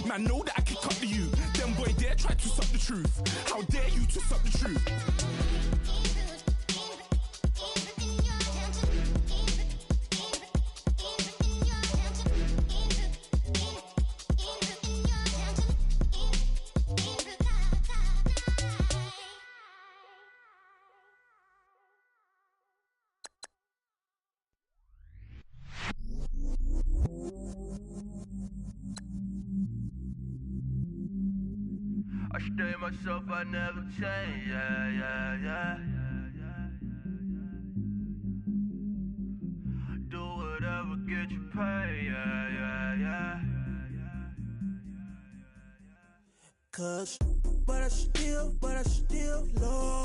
Man, know that I can cut to you. Them boy dare try to suck the truth. How dare you to suck the truth? I stay myself, I never change, yeah. Do whatever, get you paid, yeah. Cause, but I still low.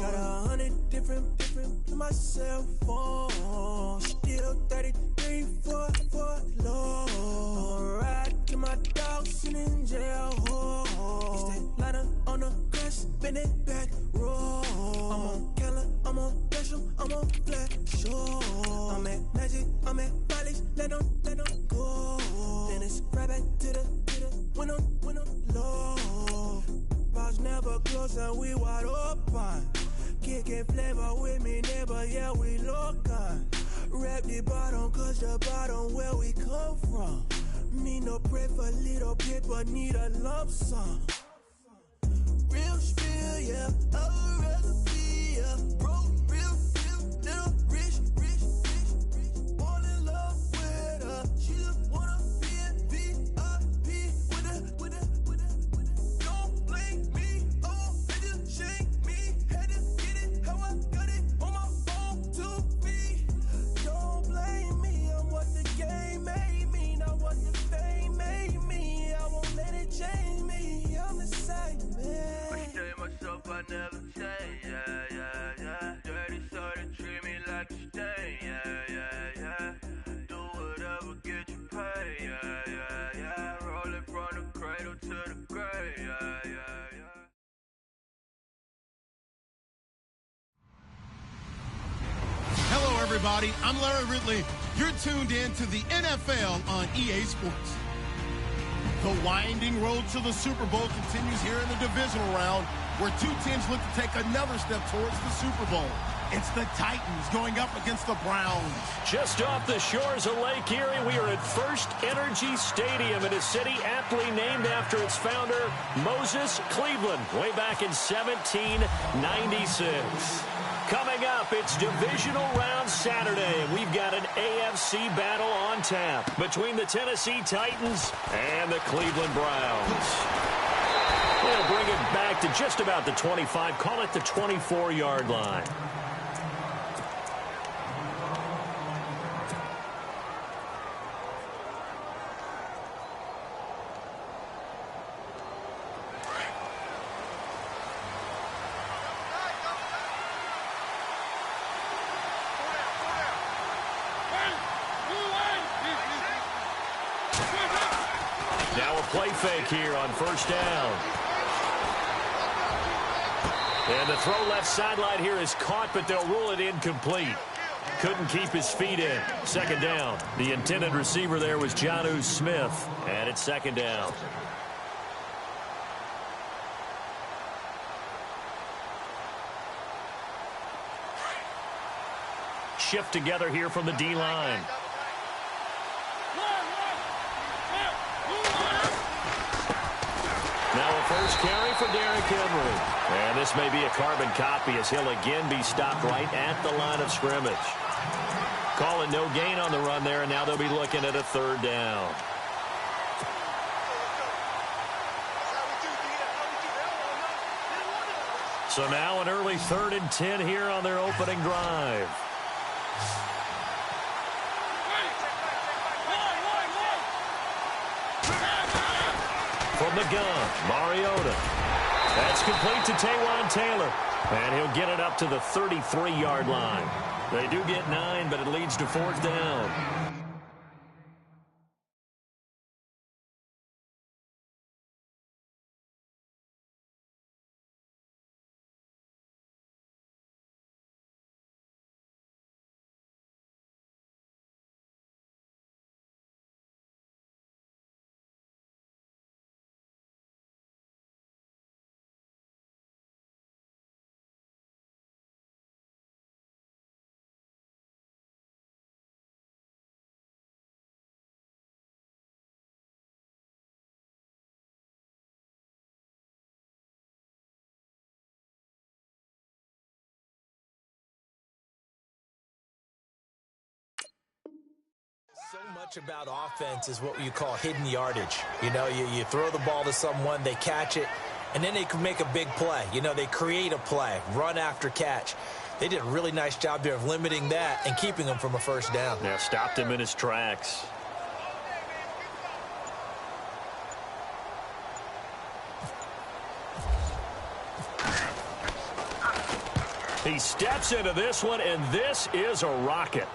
Got 100 different to my cell phone. Still 33 for low. I'ma ride till my dog sitting in jail. It's that lighter on the grass, bend it back, roll. I'm on Keller, I'm on Bishop, I'm on Black Shore. I'm at Magic, I'm at Bally's, let them go. Then it's right back to the when I'm low. Bars never close and we wide open. Kicking flavor with me, neighbor, yeah, we local. Rap the bottom, cause the bottom where we come from. Me no pray for little paper, need a lump sum. Real spill, yeah, I'd rather be, yeah. Broke, real, little rich. Fall in love with her, she just wanna be in VIP with her. Don't blame me, oh, they just shake me. Had to get it, how I got it, on my phone, 2 feet. Don't blame me, I'm what the game made me, not what the fame made me. I won't let it change me, I'm the same man. I stay myself, I never change, yeah. Dirty so they treat me like a stain, yeah. Do whatever, get you paid, yeah. Rolling from the cradle to the grave, yeah. Hello, everybody. I'm Larry Ridley. You're tuned in to the NFL on EA Sports. The winding road to the Super Bowl continues here in the divisional round, where two teams look to take another step towards the Super Bowl. It's the Titans going up against the Browns. Just off the shores of Lake Erie, we are at First Energy Stadium in a city aptly named after its founder, Moses Cleveland, way back in 1796. Coming up, it's Divisional Round Saturday, and we've got an AFC battle on tap between the Tennessee Titans and the Cleveland Browns. We'll bring it back to just about the 25, call it the 24-yard line. Play fake here on first down. And the throw left sideline here is caught, but they'll rule it incomplete. Couldn't keep his feet in. Second down. The intended receiver there was Jonnu Smith, and it's second down. Shift together here from the D-line. Now a first carry for Derrick Henry. And this may be a carbon copy as he'll again be stopped right at the line of scrimmage. Calling no gain on the run there, and now they'll be looking at a third down. So now an early 3rd and 10 here on their opening drive. From the gun, Mariota. That's complete to Taywan Taylor. And he'll get it up to the 33-yard line. They do get 9, but it leads to 4th down. So much about offense is what you call hidden yardage. You know, you throw the ball to someone, they catch it, and then they can make a big play. You know, they create a play, run after catch. They did a really nice job there of limiting that and keeping him from a first down. Yeah, stopped him in his tracks. He steps into this one, and this is a rocket.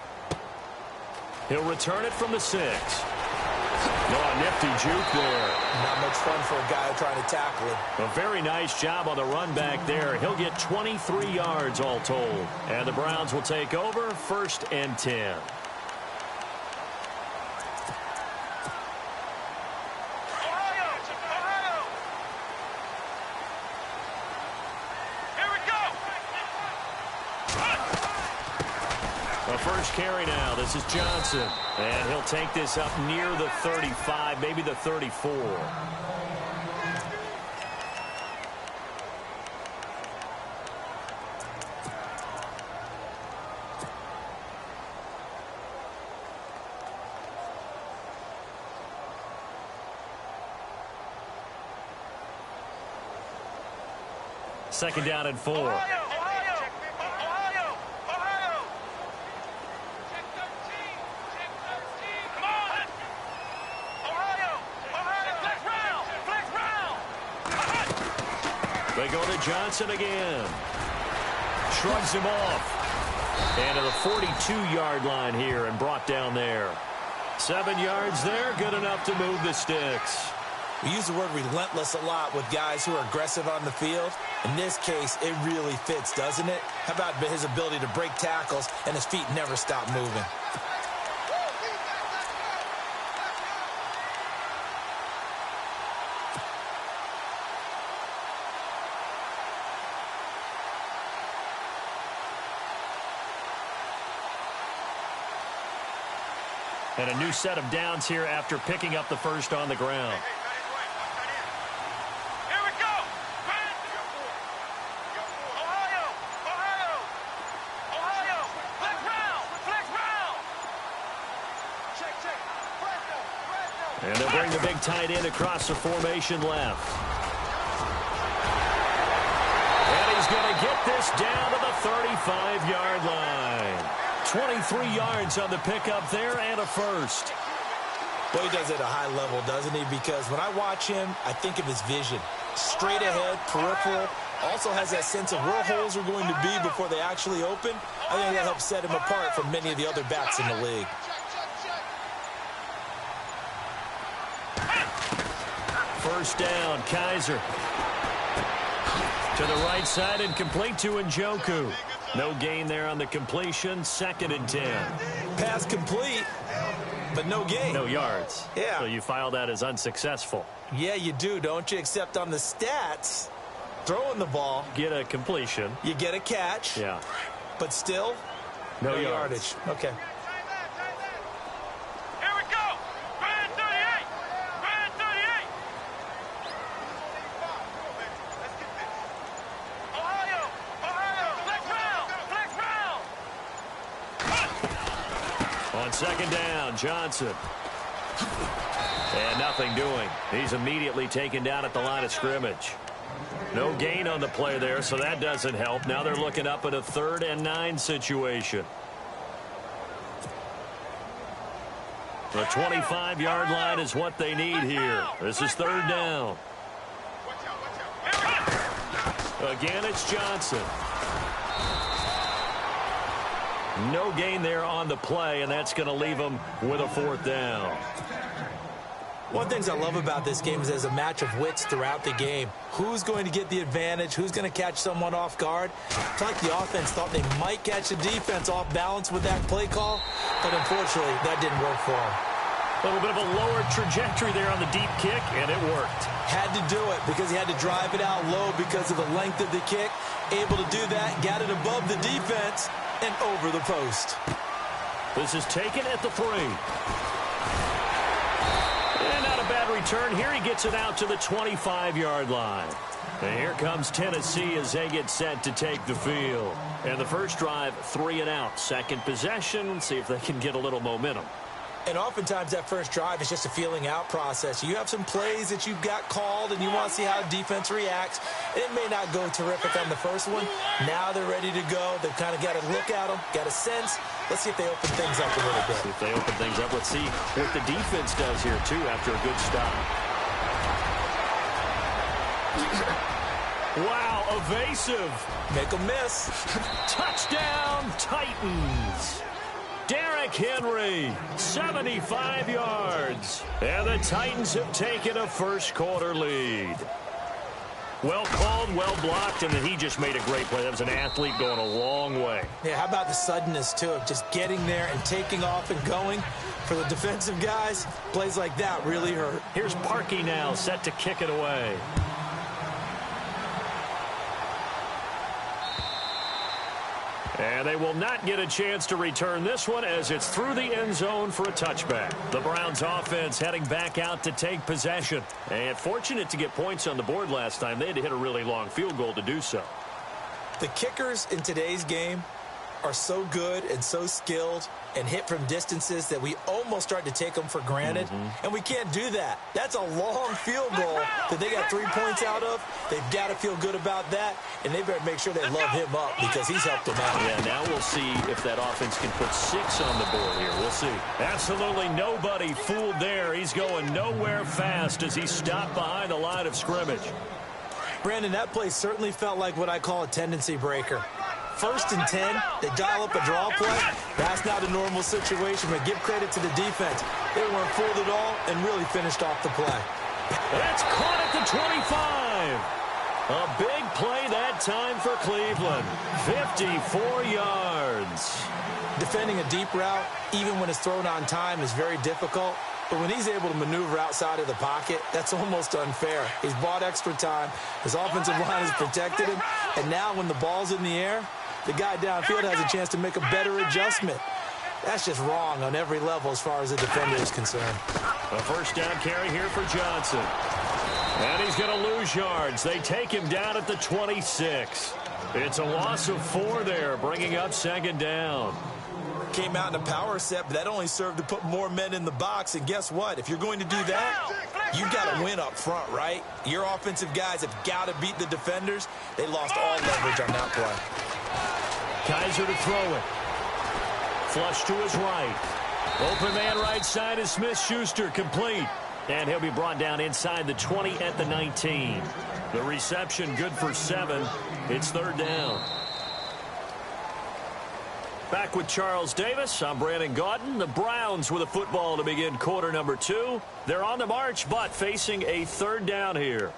He'll return it from the 6. Oh, nifty juke there. Not much fun for a guy trying to tackle him. A very nice job on the run back there. He'll get 23 yards all told. And the Browns will take over 1st and 10. First carry now. This is Johnson. And he'll take this up near the 35, maybe the 34. Second down and 4. They go to Johnson again. Shrugs him off. And to the 42-yard line here and brought down there. 7 yards there, good enough to move the sticks. We use the word relentless a lot with guys who are aggressive on the field. In this case, it really fits, doesn't it? How about his ability to break tackles and his feet never stop moving? And a new set of downs here after picking up the first on the ground. Here we go. Ohio. Flex round. Check. And they'll bring the big tight end across the formation left. And he's going to get this down to the 35-yard line. 23 yards on the pickup there and a first. Well, he does it at a high level, doesn't he? Because when I watch him, I think of his vision. Straight ahead, peripheral. Also has that sense of where holes are going to be before they actually open. I think that helps set him apart from many of the other backs in the league. First down, Kaiser. To the right side and complete to Njoku. No gain there on the completion. 2nd and 10. Pass complete, but no gain. No yards. Yeah. So you file that as unsuccessful. Yeah, you do, don't you? Except on the stats, throwing the ball. Get a completion. You get a catch. Yeah. But still, no yardage. Okay. Here we go. Brand 38. Ohio. Flex round. On 2nd down, Johnson. And nothing doing. He's immediately taken down at the line of scrimmage. No gain on the play there, so that doesn't help. Now they're looking up at a 3rd and 9 situation. The 25-yard line is what they need here. This is 3rd down. Again, it's Johnson. No gain there on the play, and that's going to leave them with a 4th down. One of the things I love about this game is there's a match of wits throughout the game. Who's going to get the advantage? Who's going to catch someone off guard? It's like the offense thought they might catch the defense off balance with that play call, but unfortunately, that didn't work for them. A little bit of a lower trajectory there on the deep kick, and it worked. Had to do it because he had to drive it out low because of the length of the kick. Able to do that, got it above the defense, and over the post. This is taken at the 3. And not a bad return here. He gets it out to the 25-yard line. And here comes Tennessee as they get set to take the field. And the first drive, 3 and out. Second possession, see if they can get a little momentum. And oftentimes that first drive is just a feeling out process. You have some plays that you've got called and you want to see how defense reacts. It may not go terrific on the first one. Now they're ready to go. They've kind of got to look at them, got a sense. Let's see if they open things up a little bit. If they open things up, let's see what the defense does here, too, after a good stop. Wow, evasive. Make them miss. Touchdown, Titans. Derrick Henry, 75 yards. And the Titans have taken a first-quarter lead. Well called, well blocked, and then he just made a great play. That was an athlete going a long way. Yeah, how about the suddenness, too, of just getting there and taking off and going? For the defensive guys, plays like that really hurt. Here's Parkey now, set to kick it away. And they will not get a chance to return this one as it's through the end zone for a touchback. The Browns offense heading back out to take possession. And fortunate to get points on the board last time. They had to hit a really long field goal to do so. The kickers in today's game are so good and so skilled and hit from distances that we almost start to take them for granted. And we can't do that. That's a long field goal that they got 3 points out of. They've got to feel good about that, and they better make sure they love him up because he's helped them out. Yeah, now we'll see if that offense can put 6 on the board here. We'll see. Absolutely nobody fooled there. He's going nowhere fast as he stopped behind the line of scrimmage. Brandon, that play certainly felt like what I call a tendency breaker. 1st and 10, they dial up a draw play. That's not a normal situation, but give credit to the defense. They weren't fooled at all and really finished off the play. That's caught at the 25. A big play that time for Cleveland. 54 yards. Defending a deep route, even when it's thrown on time, is very difficult. But when he's able to maneuver outside of the pocket, that's almost unfair. He's bought extra time. His offensive line has protected him. And now when the ball's in the air, the guy downfield has a chance to make a better adjustment. That's just wrong on every level as far as the defender is concerned. A first down carry here for Johnson. And he's going to lose yards. They take him down at the 26. It's a loss of 4 there, bringing up 2nd down. Came out in a power set, but that only served to put more men in the box. And guess what? If you're going to do that, you've got to win up front, right? Your offensive guys have got to beat the defenders. They lost all leverage on that play. Kaiser to throw it. Flush to his right. Open man right side is Smith-Schuster, complete. And he'll be brought down inside the 20 at the 19. The reception good for 7. It's 3rd down. Back with Charles Davis, I'm Brandon Gaudin. The Browns with a football to begin quarter number 2. They're on the march, but facing a 3rd down here.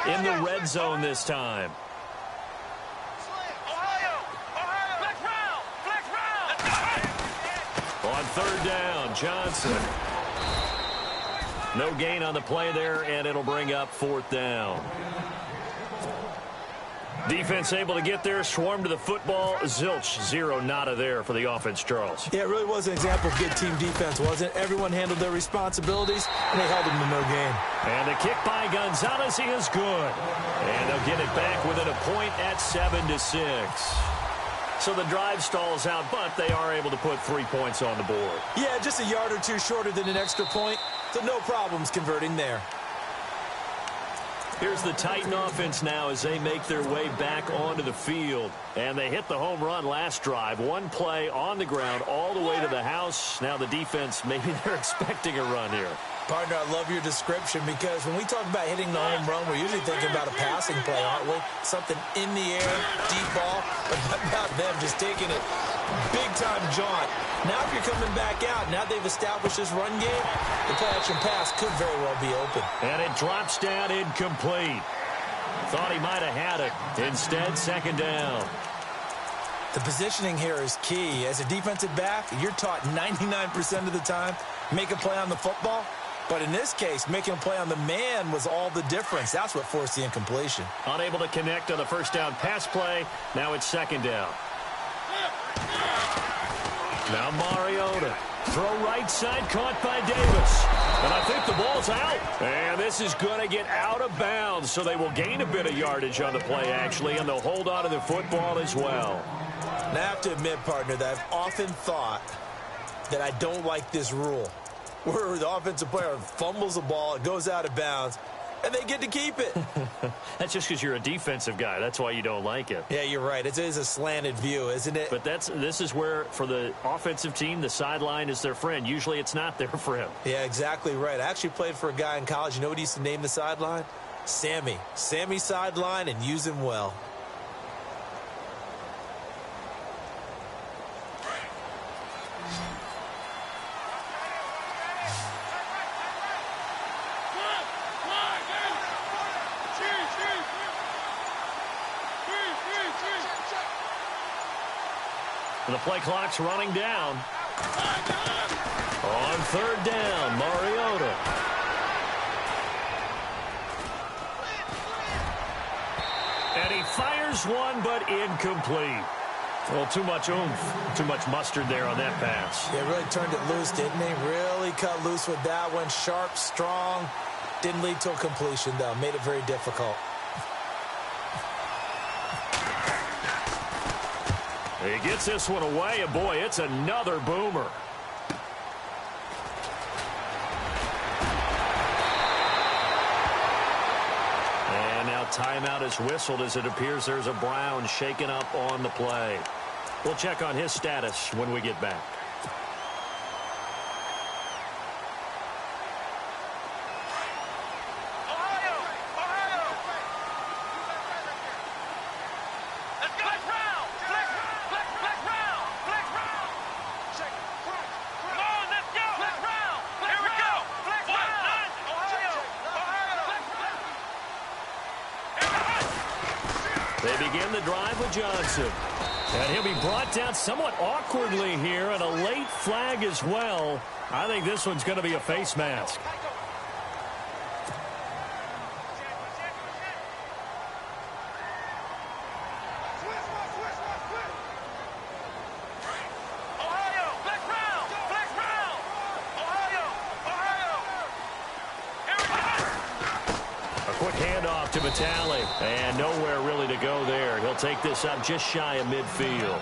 In the red zone this time. On 3rd down, Johnson. No gain on the play there, and it'll bring up 4th down. Defense able to get there, swarm to the football. Zilch, 0 nada there for the offense, Charles. Yeah, it really was an example of good team defense, wasn't it? Everyone handled their responsibilities, and they held them to no gain. And the kick by Gonzalez, he is good. And they'll get it back within a point at 7-6. So the drive stalls out, but they are able to put 3 points on the board. Yeah, just a yard or two shorter than an extra point, so no problems converting there. Here's the Titan offense now as they make their way back onto the field. And they hit the home run last drive. 1 play on the ground all the way to the house. Now the defense, maybe they're expecting a run here. Partner, I love your description because when we talk about hitting the home run, we're usually thinking about a passing play, aren't we? Something in the air, deep ball, but how about them just taking it big-time jaunt. Now if you're coming back out, now they've established this run game, the play-action pass could very well be open. And it drops down incomplete. Thought he might have had it. Instead, 2nd down. The positioning here is key. As a defensive back, you're taught 99% of the time, make a play on the football. But in this case, making a play on the man was all the difference. That's what forced the incompletion. Unable to connect on the first down pass play. Now it's 2nd down. Now Mariota Throw right side, caught by Davis. And I think the ball's out. And this is going to get out of bounds, so they will gain a bit of yardage on the play, actually, and they'll hold on to the football as well. Now, I have to admit, partner, that I've often thought that I don't like this rule, where the offensive player fumbles the ball, it goes out of bounds, and they get to keep it. That's just because you're a defensive guy. That's why you don't like it. Yeah, you're right. It is a slanted view, isn't it? But this is where, for the offensive team, the sideline is their friend. Usually it's not their friend. Yeah, exactly right. I actually played for a guy in college. You know what he used to name the sideline? Sammy. Sammy sideline, and use him well. The play clock's running down. On third down, Mariota. And he fires one, but incomplete. Well, too much oomph, too much mustard there on that pass. Yeah, really turned it loose, didn't he? Really cut loose with that one. Sharp, strong. Didn't lead to a completion, though. Made it very difficult. He gets this one away, and boy, it's another boomer. And now timeout is whistled as it appears there's a Brown shaken up on the play. We'll check on his status when we get back. They begin the drive with Johnson. And he'll be brought down somewhat awkwardly here, and a late flag as well. I think this one's going to be a face mask. To Vitale, and nowhere really to go there. He'll take this up just shy of midfield.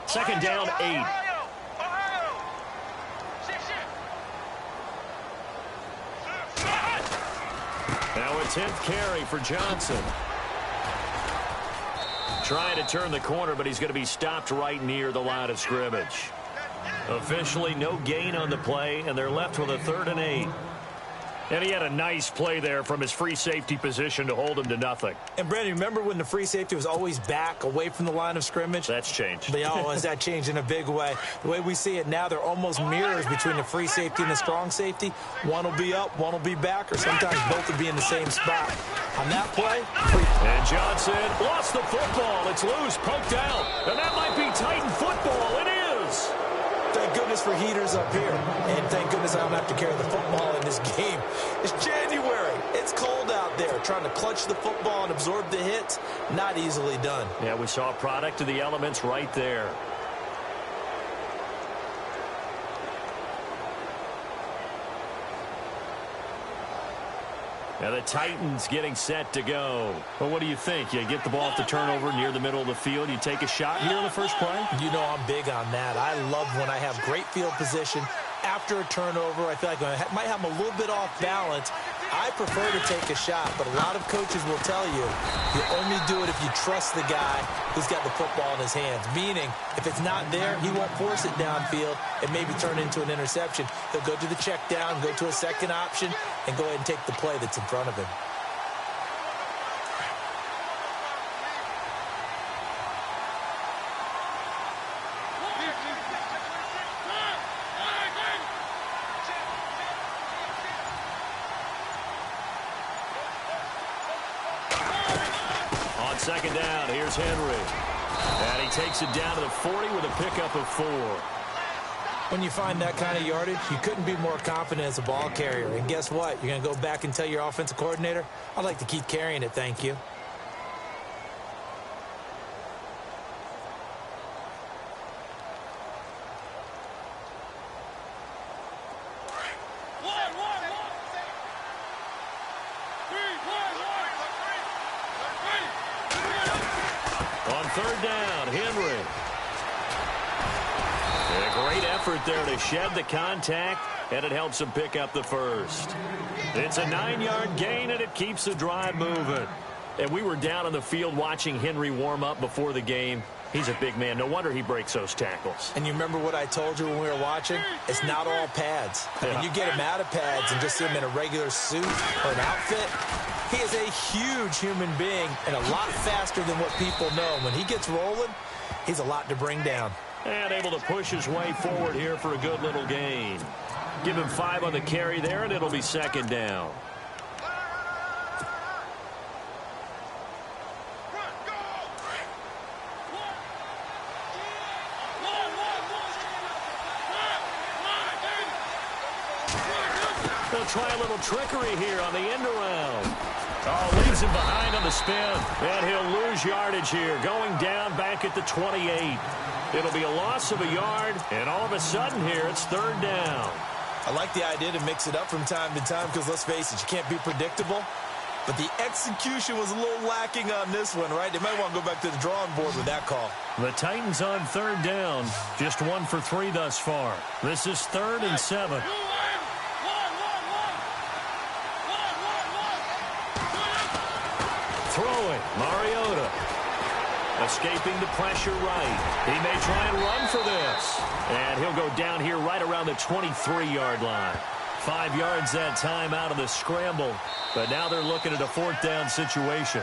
Second down, 8. Now a 10th carry for Johnson. Trying to turn the corner, but he's going to be stopped right near the line of scrimmage. Officially no gain on the play, and they're left with a 3rd and 8. And he had a nice play there from his free safety position to hold him to nothing. And, Brandon, remember when the free safety was always back away from the line of scrimmage? That's changed. But, has that changed in a big way? The way we see it now, they're almost mirrors between the free safety and the strong safety. One will be up, one will be back, or sometimes both will be in the same spot. On that play, and Johnson lost the football. It's loose, poked out. And that might be Titan football. It is. Thank goodness for heaters up here. And thank goodness I don't have to carry the football in this game. It's January. It's cold out there. Trying to clutch the football and absorb the hits, not easily done. Yeah, we saw a product of the elements right there. Now the Titans getting set to go. Well, what do you think? You get the ball off the turnover near the middle of the field. You take a shot here in the first play? You know I'm big on that. I love when I have great field position. After a turnover, I feel like I might have them a little bit off balance. I prefer to take a shot, but a lot of coaches will tell you only do it if you trust the guy who's got the football in his hands. Meaning, if it's not there, he won't force it downfield and maybe turn into an interception. He'll go to the check down, go to a second option, and go ahead and take the play that's in front of him. Second down, here's Henry. And he takes it down to the 40 with a pickup of 4. When you find that kind of yardage, you couldn't be more confident as a ball carrier. And guess what? You're going to go back and tell your offensive coordinator, I'd like to keep carrying it, thank you. On third down, Henry. And a great effort there to shed the contact, and it helps him pick up the first. It's a 9-yard gain, and it keeps the drive moving. And we were down on the field watching Henry warm up before the game. He's a big man. No wonder he breaks those tackles. And you remember what I told you when we were watching? It's not all pads. I mean, you get him out of pads and just see him in a regular suit or an outfit. He is a huge human being and a lot faster than what people know. When he gets rolling, he's a lot to bring down. And able to push his way forward here for a good little gain. Give him 5 on the carry there, and it'll be second down. They'll try a little trickery here on the end around. Oh, leaves him behind on the spin. And he'll lose yardage here, going down back at the 28. It'll be a loss of a yard, and all of a sudden here, it's third down. I like the idea to mix it up from time to time because, let's face it, you can't be predictable. But the execution was a little lacking on this one, right? They might want to go back to the drawing board with that call. The Titans on third down, just 1 for 3 thus far. This is 3rd and 7. Throwing, Mariota. Escaping the pressure right. He may try and run for this. And he'll go down here right around the 23-yard line. 5 yards that time out of the scramble. But now they're looking at a 4th down situation.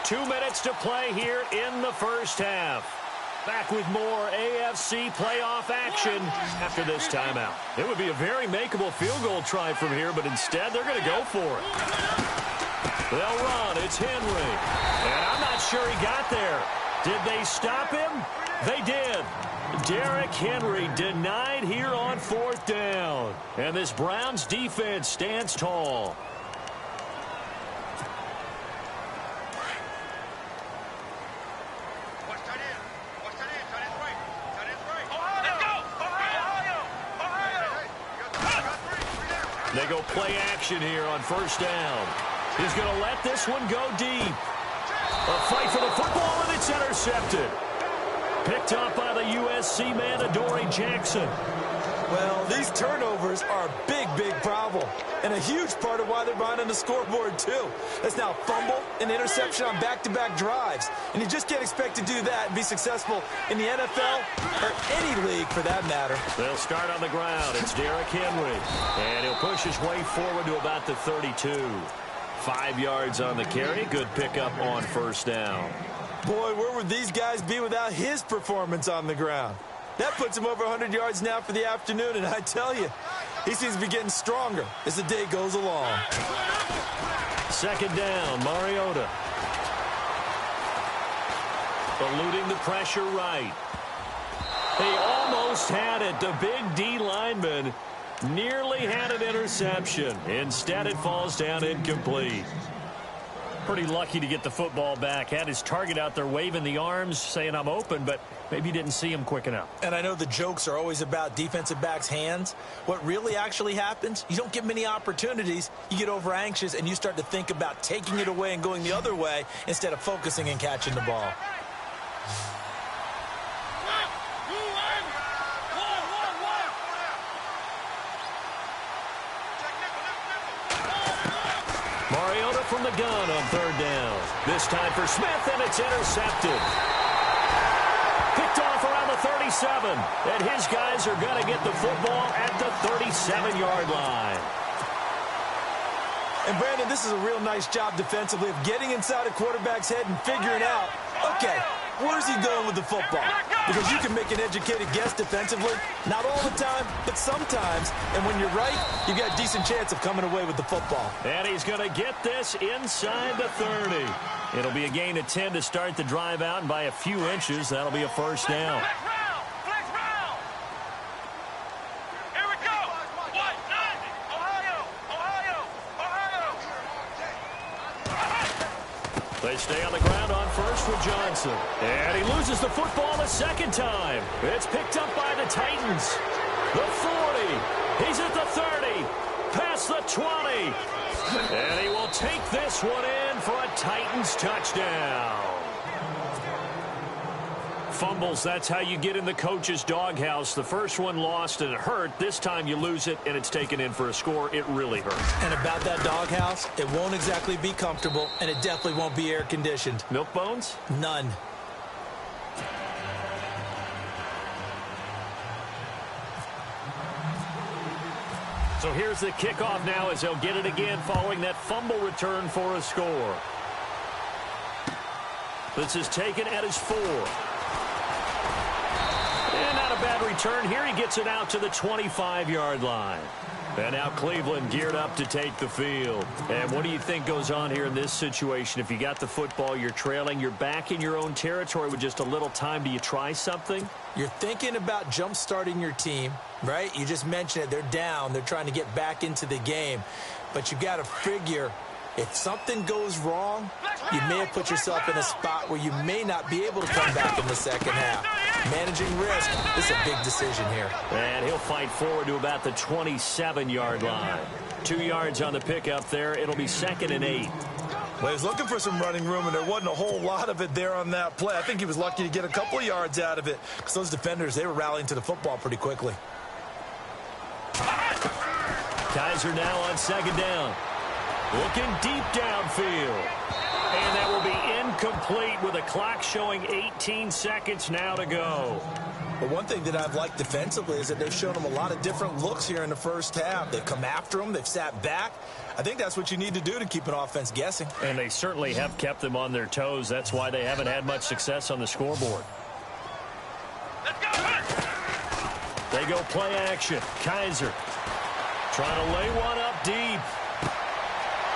Two minutes to play here in the first half. Back with more AFC playoff action after this timeout. It would be a very makeable field goal try from here, but instead they're going to go for it. They'll run. It's Henry. And I'm not sure he got there. Did they stop him? They did. Derrick Henry denied here on 4th down. And this Browns defense stands tall. They go play action here on 1st down. He's going to let this one go deep. A fight for the football, and it's intercepted. Picked up by the USC man, Adoree Jackson. Well, these turnovers are a big, big problem. And a huge part of why they're behind on the scoreboard, too. That's now fumble and interception on back-to-back drives. And you just can't expect to do that and be successful in the NFL or any league for that matter. They'll start on the ground. It's Derrick Henry. And he'll push his way forward to about the 32. 5 yards on the carry. Good pickup on 1st down. Boy, where would these guys be without his performance on the ground? That puts him over 100 yards now for the afternoon, and I tell you, he seems to be getting stronger as the day goes along. 2nd down, Mariota. Eluding the pressure right. He almost had it. The big D lineman nearly had an interception. Instead, it falls down incomplete. Pretty lucky to get the football back. Had his target out there waving the arms, saying I'm open, but maybe didn't see him quick enough. And I know the jokes are always about defensive backs' hands. What really actually happens, you don't get many opportunities. You get over anxious, and you start to think about taking it away and going the other way instead of focusing and catching the ball. Mariota from the gun on 3rd down. This time for Smith, and it's intercepted. Picked off around the 37. And his guys are going to get the football at the 37-yard line. And, Brandon, this is a real nice job defensively of getting inside a quarterback's head and figuring out, okay, Where's he going with the football? Because you can make an educated guess defensively. Not all the time, but sometimes. And when you're right, you got a decent chance of coming away with the football. And he's going to get this inside the 30. It'll be a gain of 10 to start the drive out, and by a few inches, that'll be a first down. They stay on the ground on first with Johnson. And he loses the football a second time. It's picked up by the Titans. The 40. He's at the 30. Past the 20. And he will take this one in for a Titans touchdown. Fumbles, that's how you get in the coach's doghouse. The first one lost and it hurt. This time you lose it and it's taken in for a score. It really hurts. And about that doghouse, it won't exactly be comfortable, and it definitely won't be air-conditioned. Milk bones? None. So here's the kickoff now as they'll get it again following that fumble return for a score. This is taken at his 4. And not a bad return here. He gets it out to the 25-yard line. And now Cleveland geared up to take the field. And what do you think goes on here in this situation? If you got the football, you're trailing, you're back in your own territory with just a little time. Do you try something? You're thinking about jump-starting your team, right? You just mentioned it. They're down. They're trying to get back into the game. But you got to figure if something goes wrong, you may have put yourself in a spot where you may not be able to come back in the second half. Managing risk is a big decision here. And he'll fight forward to about the 27-yard line. 2 yards on the pickup there. It'll be 2nd and 8. Well, he was looking for some running room, and there wasn't a whole lot of it there on that play. I think he was lucky to get a couple of yards out of it because those defenders, they were rallying to the football pretty quickly. Kaiser now on 2nd down. Looking deep downfield. And that will be incomplete with the clock showing 18 seconds now to go. But one thing that I've liked defensively is that they've shown them a lot of different looks here in the first half. They've come after them. They've sat back. I think that's what you need to do to keep an offense guessing. And they certainly have kept them on their toes. That's why they haven't had much success on the scoreboard. They go play action. Kaiser trying to lay one up deep.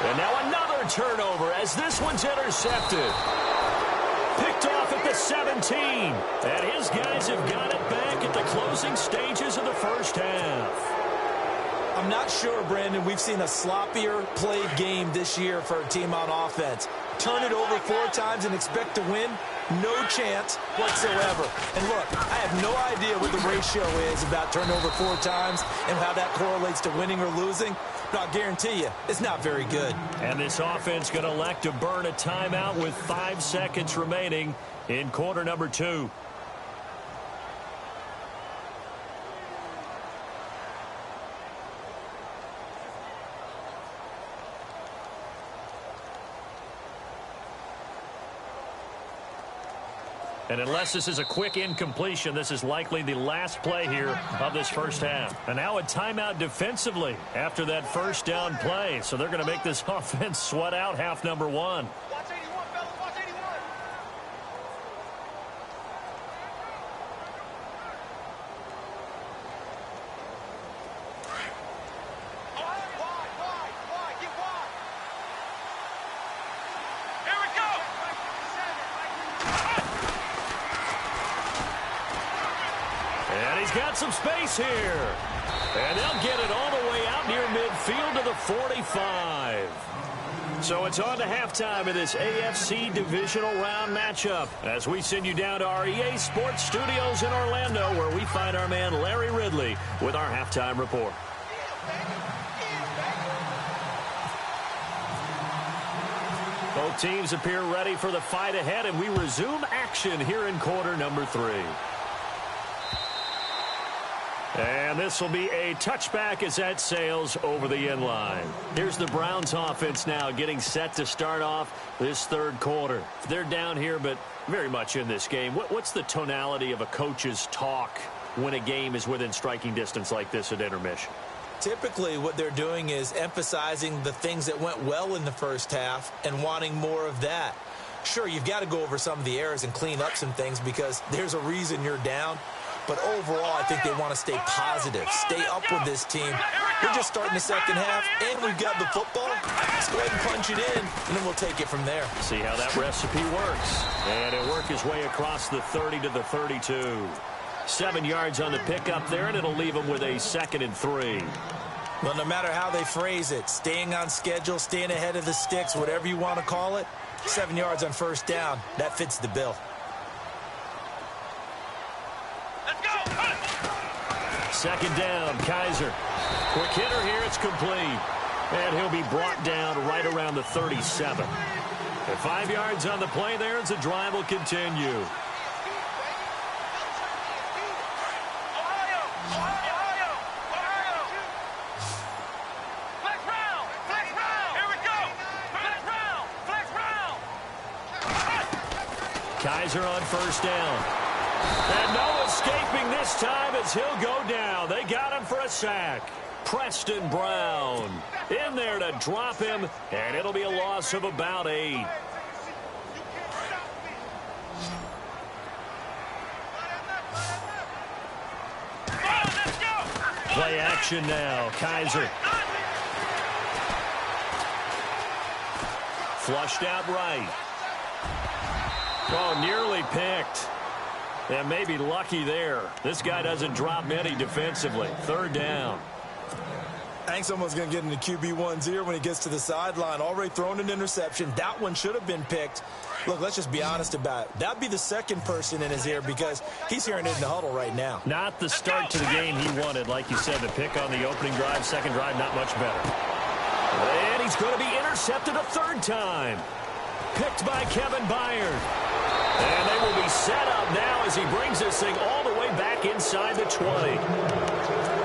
And now another turnover as this one's intercepted. Picked off at the 17. And his guys have got it back at the closing stages of the first half. I'm not sure, Brandon, we've seen a sloppier played game this year for a team on offense. Turn it over 4 times and expect to win? No chance whatsoever. And look, I have no idea what the ratio is about turnover 4 times and how that correlates to winning or losing. But I'll guarantee you, it's not very good. And this offense going to elect to burn a timeout with 5 seconds remaining in quarter number 2. And unless this is a quick incompletion, this is likely the last play here of this first half. And now a timeout defensively after that first down play. So they're going to make this offense sweat out half number 1. Watch 81, fellas. Watch 81. Wide. Get wide. Here we go. And he's got some space here. And they'll get it all the way out near midfield to the 45. So it's on to halftime of this AFC divisional round matchup as we send you down to our EA Sports Studios in Orlando where we find our man Larry Ridley with our halftime report. Both teams appear ready for the fight ahead, and we resume action here in quarter number 3. And this will be a touchback as that sails over the end line. Here's the Browns offense now getting set to start off this third quarter. They're down here, but very much in this game. What's the tonality of a coach's talk when a game is within striking distance like this at intermission? Typically, what they're doing is emphasizing the things that went well in the first half and wanting more of that. Sure, you've got to go over some of the errors and clean up some things because there's a reason you're down. But overall, I think they want to stay positive, stay up with this team. We're just starting the second half, and we've got the football. Let's go ahead and punch it in, and then we'll take it from there. See how that recipe works. And it'll work his way across the 30 to the 32. 7 yards on the pickup there, and it'll leave him with a 2nd and 3. Well, no matter how they phrase it, staying on schedule, staying ahead of the sticks, whatever you want to call it, 7 yards on first down, that fits the bill. Second down, Kaiser. Quick hitter here, it's complete. And he'll be brought down right around the 37. At 5 yards on the play there as the drive will continue. Kaiser on first down. And no escaping this time as he'll go down. They got him for a sack. Preston Brown in there to drop him, and it'll be a loss of about 8. Play action now. Kaiser. Flushed out right. Oh, nearly picked. And maybe lucky there. This guy doesn't drop many defensively. Third down. I think someone's going to get into QB1's ear when he gets to the sideline. Already thrown an interception. That one should have been picked. Look, let's just be honest about it. That'd be the second person in his ear because he's hearing it in the huddle right now. Not the start to the game he wanted. Like you said, the pick on the opening drive, second drive, not much better. And he's going to be intercepted a third time. Picked by Kevin Byard. And they will be set up now as he brings this thing all the way back inside the 20.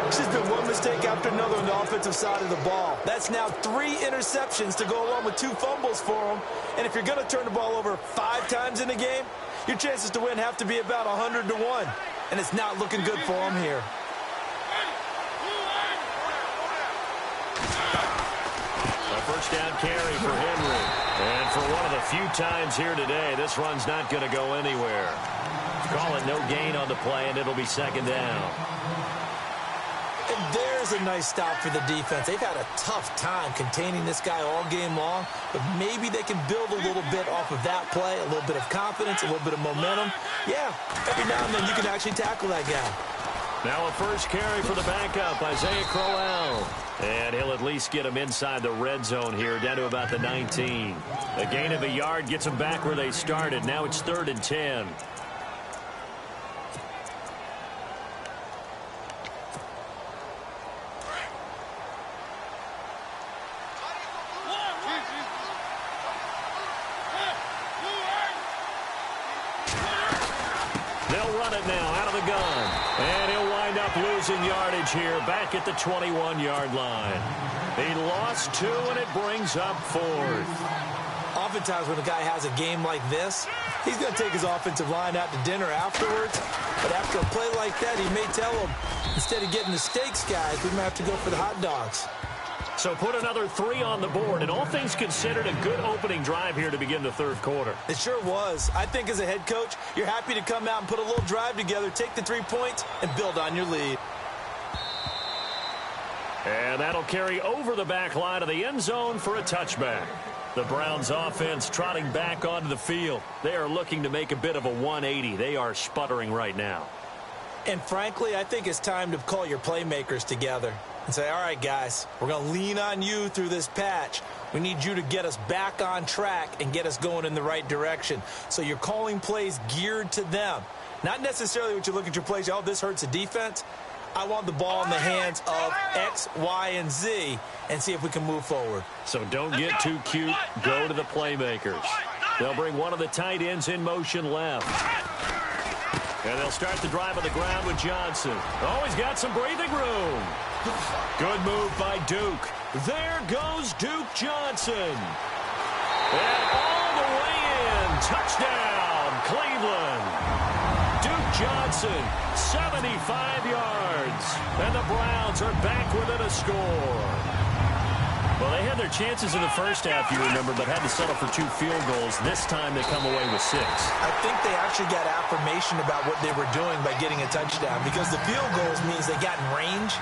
It's just been one mistake after another on the offensive side of the ball. That's now 3 interceptions to go along with 2 fumbles for him. And if you're going to turn the ball over 5 times in a game, your chances to win have to be about 100 to 1. And it's not looking good for him here. A first down carry for Henry. And for one of the few times here today, this run's not going to go anywhere. Call it no gain on the play, and it'll be second down. And there's a nice stop for the defense. They've had a tough time containing this guy all game long, but maybe they can build a little bit off of that play, a little bit of confidence, a little bit of momentum. Yeah, every now and then you can actually tackle that guy. Now a first carry for the backup, Isaiah Crowell. And he'll at least get him inside the red zone here, down to about the 19. A gain of a yard gets them back where they started. Now it's 3rd and 10. They'll run it now out of the gun. And he'll wind up losing yardage here back at the 21-yard line. He lost 2, and it brings up 4th. Oftentimes when a guy has a game like this, he's going to take his offensive line out to dinner afterwards. But after a play like that, he may tell them, instead of getting the steaks, guys, we might have to go for the hot dogs. So put another 3 on the board, and all things considered, a good opening drive here to begin the third quarter. It sure was. I think as a head coach, you're happy to come out and put a little drive together, take the 3 points, and build on your lead. And that'll carry over the back line of the end zone for a touchback. The Browns offense trotting back onto the field. They are looking to make a bit of a 180. They are sputtering right now. And frankly, I think it's time to call your playmakers together and say, all right, guys, we're going to lean on you through this patch. We need you to get us back on track and get us going in the right direction. So you're calling plays geared to them. Not necessarily what you look at your plays, oh, this hurts the defense. I want the ball in the hands of X, Y, and Z and see if we can move forward. So don't get too cute. Go to the playmakers. They'll bring one of the tight ends in motion left. And they'll start the drive on the ground with Johnson. Oh, he's got some breathing room. Good move by Duke. There goes Duke Johnson. And all the way in. Touchdown, Cleveland. Duke Johnson, 75 yards. And the Browns are back within a score. Well, they had their chances in the first half, you remember, but had to settle for 2 field goals. This time they come away with 6. I think they actually got affirmation about what they were doing by getting a touchdown, because the field goals means they got in range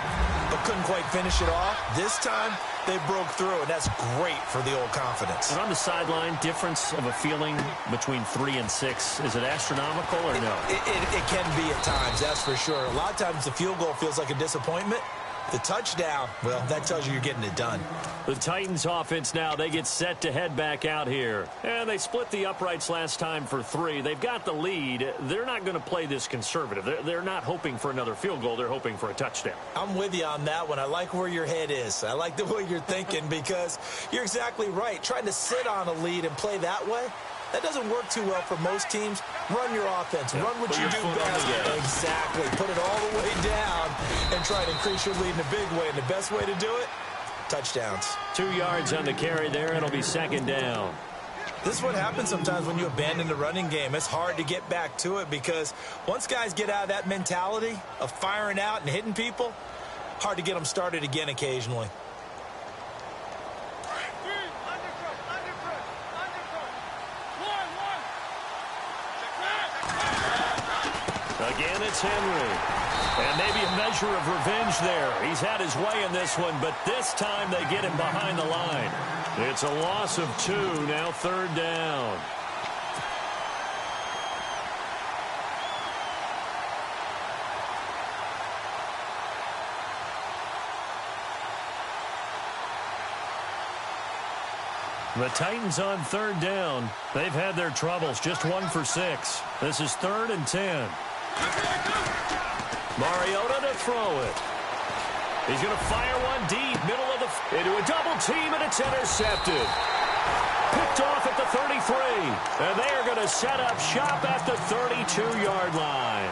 but couldn't quite finish it off. This time they broke through, and that's great for the old confidence. And on the sideline, difference of a feeling between 3 and 6, is it astronomical or no? It can be at times, that's for sure. A lot of times the field goal feels like a disappointment. The touchdown, well, that tells you you're getting it done. The Titans offense now, they get set to head back out here. And they split the uprights last time for 3. They've got the lead. They're not going to play this conservative. They're not hoping for another field goal. They're hoping for a touchdown. I'm with you on that one. I like where your head is. I like the way you're thinking, because you're exactly right. Trying to sit on a lead and play that way, that doesn't work too well for most teams. Run your offense. Run what you do best. Exactly. Put it all the way down and try to increase your lead in a big way. And the best way to do it, touchdowns. 2 yards on the carry there. It'll be 2nd down. This is what happens sometimes when you abandon the running game. It's hard to get back to it, because once guys get out of that mentality of firing out and hitting people, hard to get them started again occasionally. Again, it's Henry. And maybe a measure of revenge there. He's had his way in this one, but this time they get him behind the line. It's a loss of 2, now 3rd down. The Titans on 3rd down. They've had their troubles, just 1 for 6. This is 3rd and 10. Mariota to throw it. He's going to fire one deep, middle of the... into a double team, and it's intercepted. Picked off at the 33. And they are going to set up shop at the 32-yard line.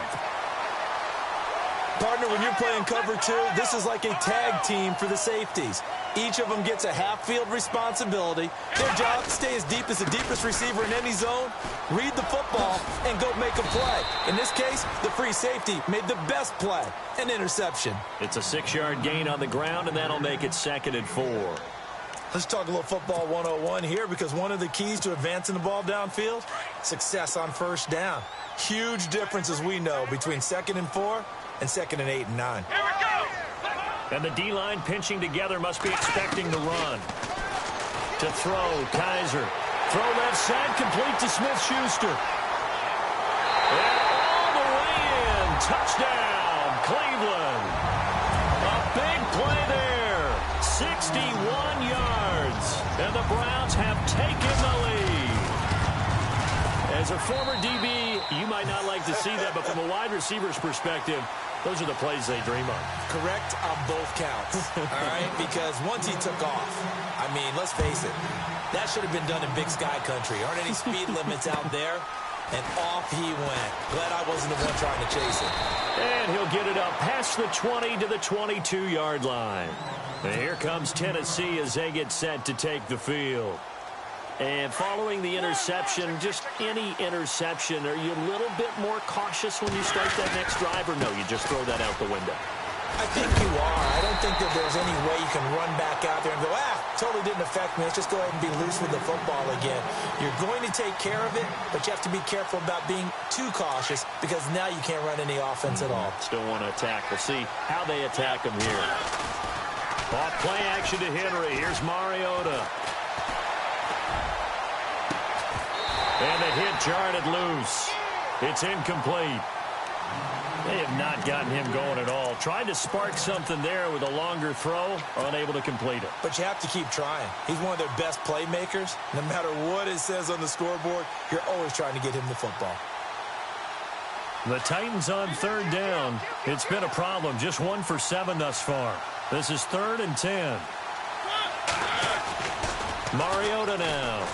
Partner, when you're playing cover 2, this is like a tag team for the safeties. Each of them gets a half-field responsibility. Their job, stay as deep as the deepest receiver in any zone, read the football, and go make a play. In this case, the free safety made the best play, an interception. It's a 6-yard gain on the ground, and that'll make it 2nd and 4. Let's talk a little football 101 here, because one of the keys to advancing the ball downfield, success on 1st down. Huge difference, as we know, between 2nd and 4 and 2nd and 8 and 9. Here we go! And the D-line pinching together must be expecting the run. To throw, Kaiser. Throw left side, complete to Smith-Schuster. And all the way in. Touchdown, Cleveland. A big play there. 61 yards. And the Browns have taken the lead. As a former DB, you might not like to see that, but from a wide receiver's perspective, those are the plays they dream of. Correct on both counts, all right? Because once he took off, I mean, let's face it, that should have been done in Big Sky Country. Aren't any speed limits out there? And off he went. Glad I wasn't the one trying to chase it. And he'll get it up past the 20 to the 22-yard line. And here comes Tennessee as they get set to take the field. And following the interception, just any interception, are you a little bit more cautious when you start that next drive, or no, you just throw that out the window? I think you are. I don't think that there's any way you can run back out there and go, totally didn't affect me. Let's just go ahead and be loose with the football again. You're going to take care of it, but you have to be careful about being too cautious, because now you can't run any offense at all. Still want to attack. We'll see how they attack him here. Off play action to Henry. Here's Mariota. And the hit jarred it loose. It's incomplete. They have not gotten him going at all. Tried to spark something there with a longer throw, unable to complete it. But you have to keep trying. He's one of their best playmakers. No matter what it says on the scoreboard, you're always trying to get him the football. The Titans on 3rd down. It's been a problem. Just 1 for 7 thus far. This is 3rd and 10. Mariota now.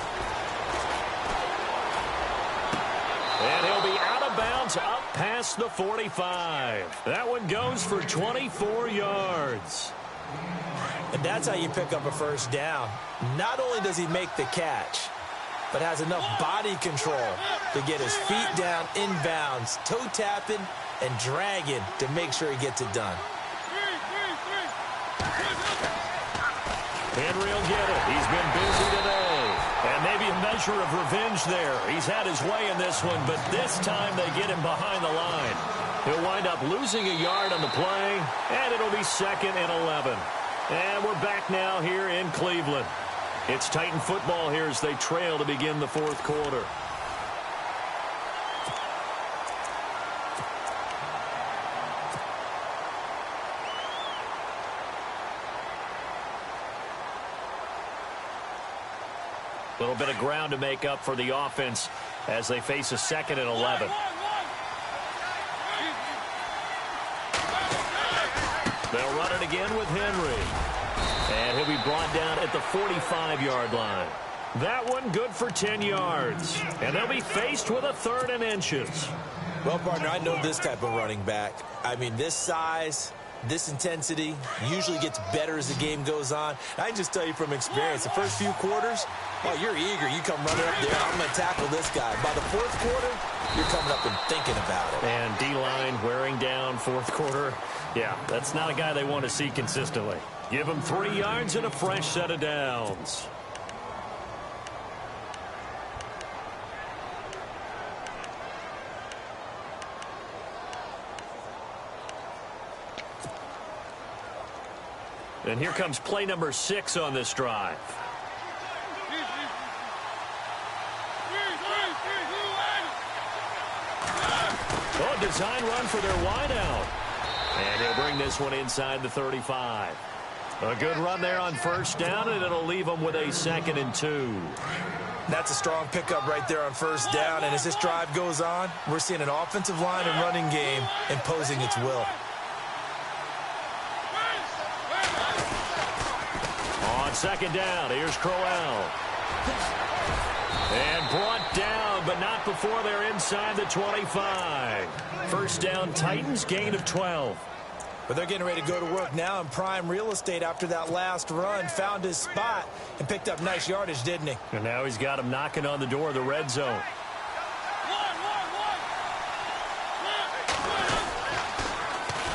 And he'll be out of bounds up past the 45. That one goes for 24 yards. And that's how you pick up a 1st down. Not only does he make the catch, but has enough body control to get his feet down inbounds, toe tapping and dragging to make sure he gets it done. Henry will get it. He's been busy today. And maybe a measure of revenge there. He's had his way in this one, but this time they get him behind the line. He'll wind up losing a yard on the play, and it'll be 2nd and 11. And we're back now here in Cleveland. It's Titan football here as they trail to begin the 4th quarter. A little bit of ground to make up for the offense as they face a 2nd and 11. They'll run it again with Henry. And he'll be brought down at the 45-yard line. That one good for 10 yards. And they'll be faced with a 3rd and inches. Well, partner, I know this type of running back. I mean, this size, this intensity usually gets better as the game goes on. I can just tell you from experience, the first few quarters, oh, you're eager. You come running up there. I'm going to tackle this guy. By the 4th quarter, you're coming up and thinking about it. And D-line wearing down 4th quarter. Yeah, that's not a guy they want to see consistently. Give him 3 yards and a fresh set of downs. And here comes play number 6 on this drive. Oh, design run for their wideout. And he'll bring this one inside the 35. A good run there on 1st down, and it'll leave them with a 2nd and 2. That's a strong pickup right there on 1st down. And as this drive goes on, we're seeing an offensive line and running game imposing its will. On 2nd down, here's Crowell. And brought down, but not before they're inside the 25. 1st down, Titans, gain of 12. But they're getting ready to go to work now in prime real estate after that last run. Found his spot and picked up nice yardage, didn't he? And now he's got him knocking on the door of the red zone.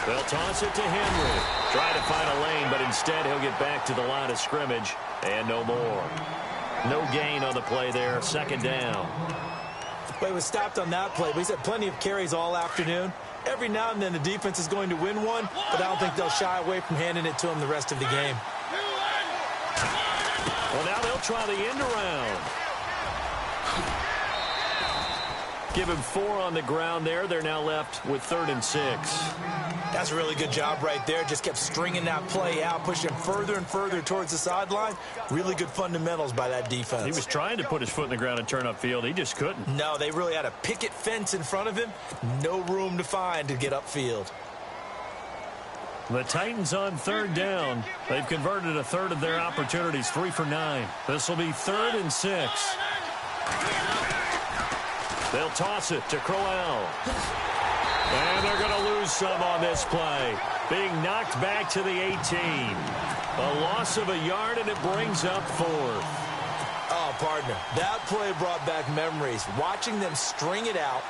They'll toss it to Henry. Try to find a lane, but instead he'll get back to the line of scrimmage. And no more. No gain on the play there. 2nd down. Well, he was stopped on that play, but he's had plenty of carries all afternoon. Every now and then the defense is going to win one, but I don't think they'll shy away from handing it to him the rest of the game. Well, now they'll try the end around. Give him 4 on the ground there. They're now left with 3rd and 6. That's a really good job right there. Just kept stringing that play out, pushing him further and further towards the sideline. Really good fundamentals by that defense. He was trying to put his foot in the ground and turn upfield. He just couldn't. No, they really had a picket fence in front of him. No room to find to get upfield. The Titans on 3rd down. They've converted a 1/3 of their opportunities, 3 for 9. This will be 3rd and 6. They'll toss it to Crowell. And they're going to lose some on this play. Being knocked back to the 18. A loss of a yard, and it brings up 4th. Oh, partner, that play brought back memories. Watching them string it out,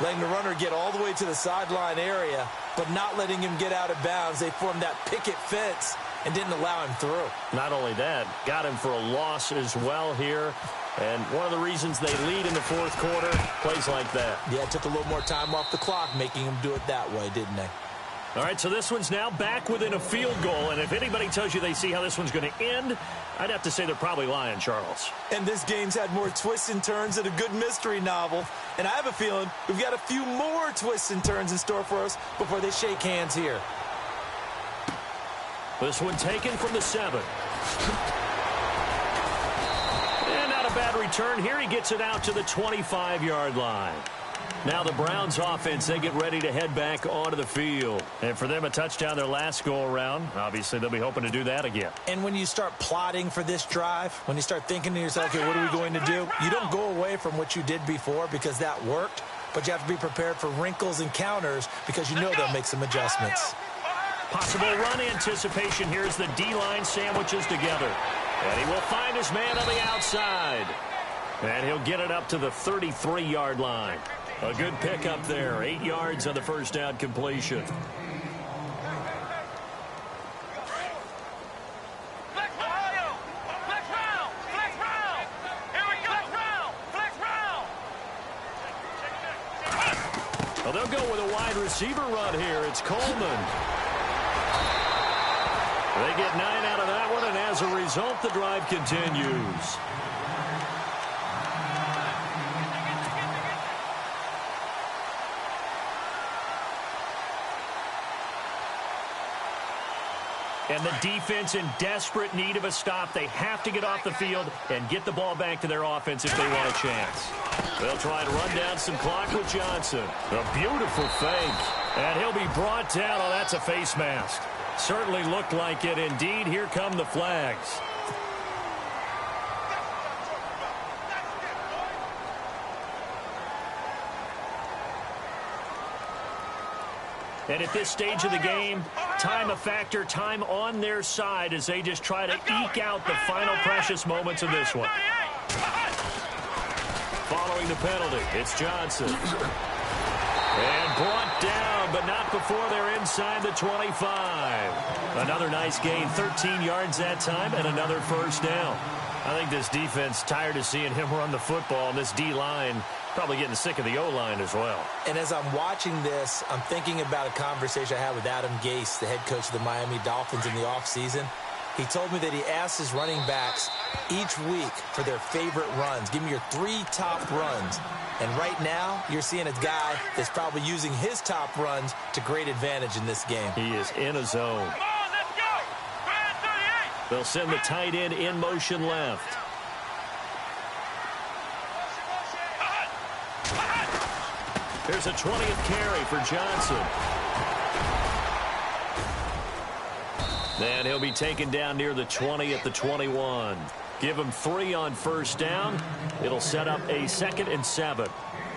letting the runner get all the way to the sideline area, but not letting him get out of bounds. They formed that picket fence and didn't allow him through. Not only that, got him for a loss as well here. And one of the reasons they lead in the 4th quarter, plays like that. Yeah, it took a little more time off the clock, making them do it that way, didn't they? All right, so this one's now back within a field goal. And if anybody tells you they see how this one's going to end, I'd have to say they're probably lying, Charles. And this game's had more twists and turns than a good mystery novel. And I have a feeling we've got a few more twists and turns in store for us before they shake hands here. This one taken from the 7. And not a bad return here. He gets it out to the 25-yard line. Now the Browns offense, they get ready to head back onto the field. And for them, a touchdown their last go-around. Obviously, they'll be hoping to do that again. And when you start plotting for this drive, when you start thinking to yourself, okay, what are we going to do? You don't go away from what you did before because that worked, but you have to be prepared for wrinkles and counters because you know they'll make some adjustments. Possible run anticipation here as the D-line sandwiches together. And he will find his man on the outside. And he'll get it up to the 33-yard line. A good pickup there. 8 yards on the first down completion. Well, they'll go with a wide receiver run here. It's Coleman. They get 9 out of that one, and as a result, the drive continues. And the defense in desperate need of a stop. They have to get off the field and get the ball back to their offense if they want a chance. They'll try to run down some clock with Johnson. A beautiful fake. And he'll be brought down. Oh, that's a face mask. Certainly looked like it. Indeed, here come the flags. And at this stage of the game, time a factor, time on their side as they just try to eke out the final precious moments of this one. Following the penalty, it's Johnson. And brought down, but not before they're inside the 25. Another nice gain, 13 yards that time, and another first down. I think this defense tired of seeing him run the football, and this D-line probably getting sick of the O-line as well. And as I'm watching this, I'm thinking about a conversation I had with Adam Gase, the head coach of the Miami Dolphins in the offseason. He told me that he asked his running backs each week for their favorite runs. Give me your 3 top runs. And right now, you're seeing a guy that's probably using his top runs to great advantage in this game. He is in a zone. Come on, let's go. They'll send the tight end in motion left. There's a 20th carry for Johnson. And he'll be taken down near the 20 at the 21. Give him 3 on first down. It'll set up a 2nd and 7.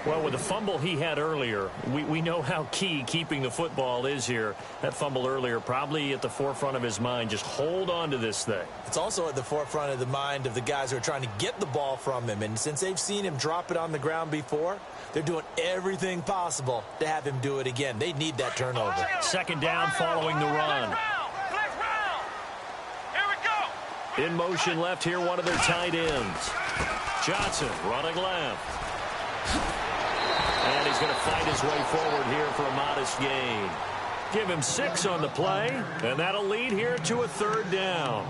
Well, with the fumble he had earlier, we know how key keeping the football is here. That fumble earlier probably at the forefront of his mind. Just hold on to this thing. It's also at the forefront of the mind of the guys who are trying to get the ball from him. And since they've seen him drop it on the ground before, they're doing everything possible to have him do it again. They need that turnover. 2nd down following the run. In motion left here, one of their tight ends. Johnson running left. And he's going to fight his way forward here for a modest gain. Give him 6 on the play, and that'll lead here to a 3rd down.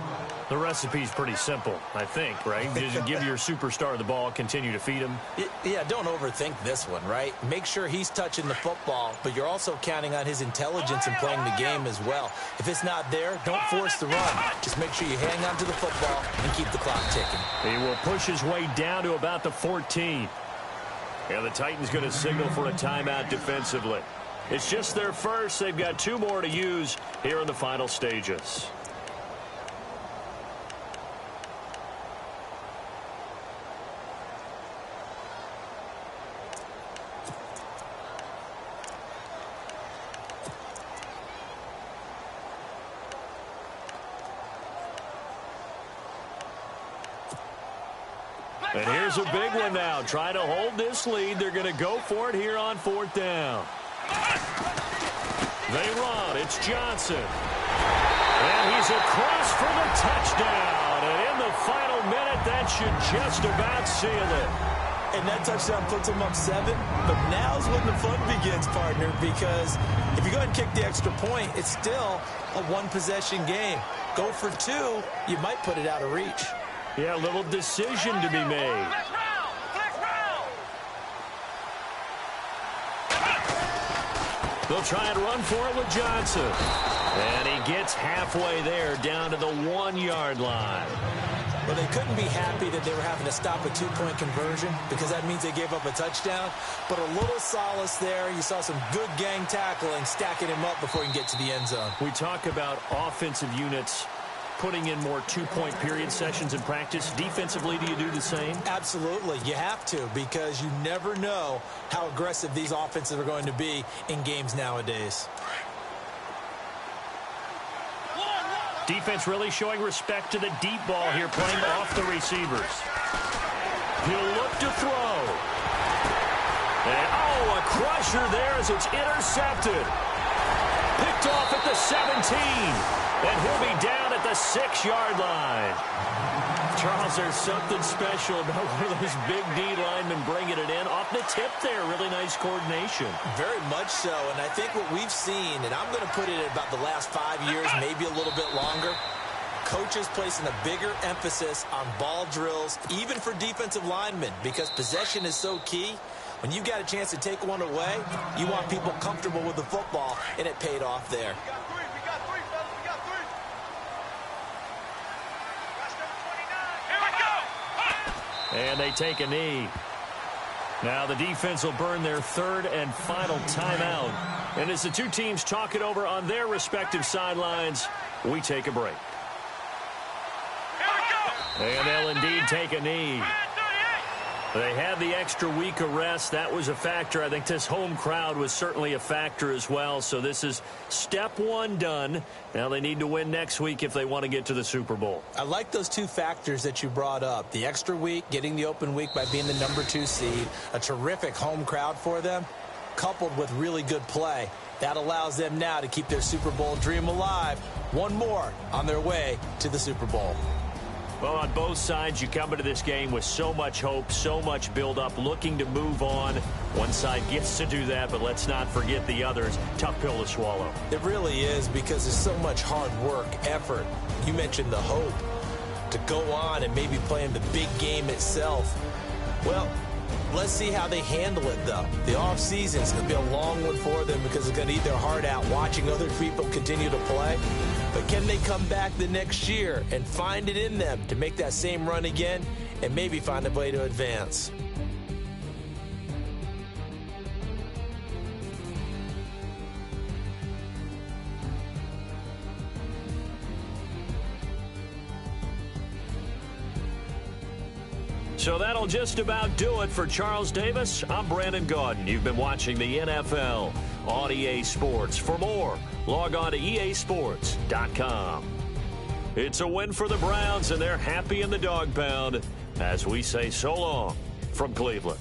The recipe's pretty simple, I think, right? Just give your superstar the ball, continue to feed him. Yeah, don't overthink this one, right? Make sure he's touching the football, but you're also counting on his intelligence in playing the game as well. If it's not there, don't force the run. Just make sure you hang on to the football and keep the clock ticking. He will push his way down to about the 14. And the Titans going to signal for a timeout defensively. It's just their first. They've got 2 more to use here in the final stages. And here's a big one now. Trying to hold this lead. They're going to go for it here on 4th down. They run. It's Johnson. And he's across for the touchdown. And in the final minute, that should just about seal it. And that touchdown puts them up 7. But now's when the fun begins, partner, because if you go ahead and kick the extra point, it's still a 1-possession game. Go for 2, you might put it out of reach. Yeah, a little decision to be made. They'll try and run for it with Johnson. And he gets halfway there, down to the 1-yard line. Well, they couldn't be happy that they were having to stop a 2-point conversion because that means they gave up a touchdown. But a little solace there. You saw some good gang tackling, stacking him up before he can get to the end zone. We talk about offensive units putting in more 2-point period sessions in practice. Defensively, do you do the same? Absolutely. You have to, because you never know how aggressive these offenses are going to be in games nowadays. Defense really showing respect to the deep ball here, playing off the receivers. He'll look to throw. And, a crusher there as it's intercepted. Picked off at the 17. And he'll be down at the 6-yard line. Charles, there's something special about one of those big D linemen bringing it in off getting a tip there. Really nice coordination. Very much so, and I think what we've seen, and I'm going to put it at about the last 5 years, maybe a little bit longer, coaches placing a bigger emphasis on ball drills, even for defensive linemen, because possession is so key. When you got a chance to take one away, you want people comfortable with the football, and it paid off there. And they take a knee. Now the defense will burn their third and final timeout. And as the two teams talk it over on their respective sidelines, we take a break. And they'll indeed take a knee. They had the extra week of rest. That was a factor. I think this home crowd was certainly a factor as well. So this is step one done. Now they need to win next week if they want to get to the Super Bowl. I like those two factors that you brought up. The extra week, getting the open week by being the number 2 seed, a terrific home crowd for them, coupled with really good play. That allows them now to keep their Super Bowl dream alive. One more on their way to the Super Bowl. Well, on both sides, you come into this game with so much hope, so much build-up, looking to move on. One side gets to do that, but let's not forget the others. Tough pill to swallow. It really is, because there's so much hard work, effort. You mentioned the hope to go on and maybe play in the big game itself. Well, let's see how they handle it, though. The offseason is going to be a long one for them because they're going to eat their heart out watching other people continue to play. But can they come back the next year and find it in them to make that same run again and maybe find a way to advance? So that'll just about do it for Charles Davis. I'm Brandon Gaudin. You've been watching the NFL on EA Sports. For more, log on to easports.com. It's a win for the Browns, and they're happy in the dog pound as we say so long from Cleveland.